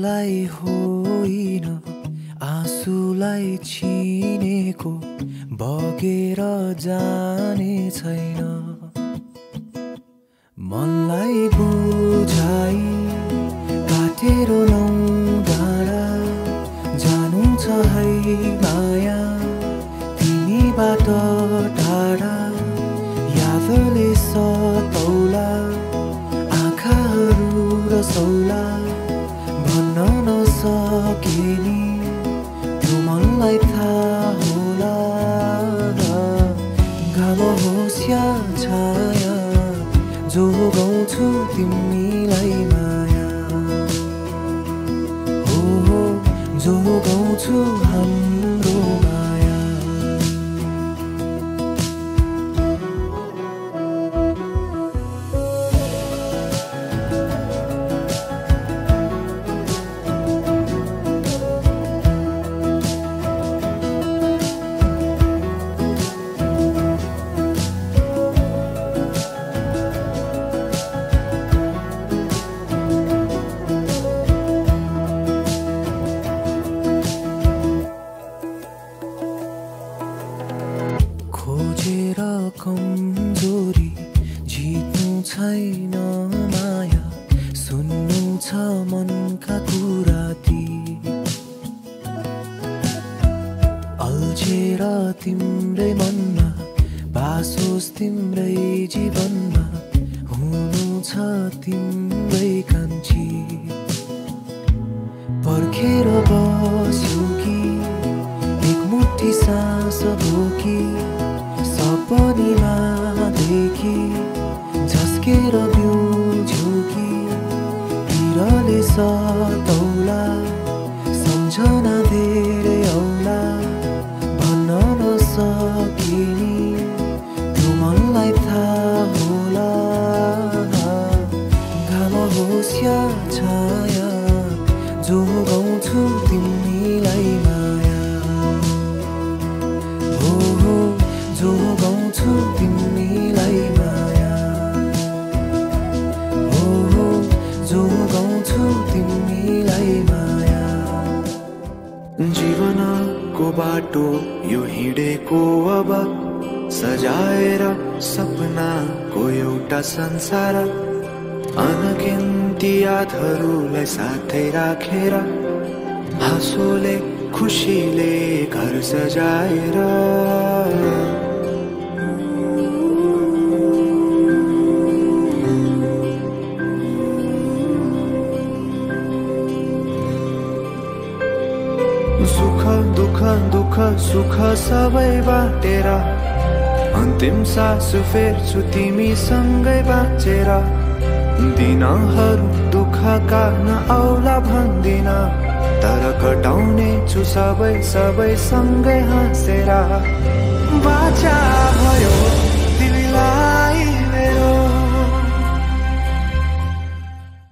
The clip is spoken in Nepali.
मनलाई होइन आँसुलाई चिनेको बगेर जाने छैन। मनलाई बुझाइ काटेर नौ डाँडा जानु छ है माया तिमीबाट टाढा। यादले सतौला आँखाहरू रसौला भन्न नसके नि त्यो मनलाई थाहा होला। घाम होस् या छाया जोगाउँछु तिमीलाई माया। हो जोगाउँछु हाम्रो माया। खोजेर कमजोरी जित्नु छैन माया सुन्नु छ मनका कुरा ती। अल्झेर तिम्रै मनमा बास होस् तिम्रै जीवनमा हुनु छ तिम्रै कान्छी। पर्खेर बस्यो कि एक मुठी सास बोकी सपनीमा देखी झस्केर बिउझ्यो कि पिरले सतौला सम्झना धेरै औला भन्न नसके नि त्यो मनलाई थाहा होला। घाम होस् या छाया जोगाउँछु तिमीलाई माया। हो जोगाउँछु तिमीलाई माया। हो जोगाउँछु तिमीलाई माया। जीवनको बाटो यो हिँडेको अब सजाएर सपनाको एउटा संसार। अनगिन्ती यादहरूलाई साथै राखेर हाँसोले खुसीले घर सजाएर। सुख दुःख दुःख सुख सबै बाटेर अन्तिम सास फेर्छु तिमीसँगै बाँचेर। दिनहरू दुःखका नआउला भन्दिन तर कटाउने छु सबै सँगै हाँसेर। बाचा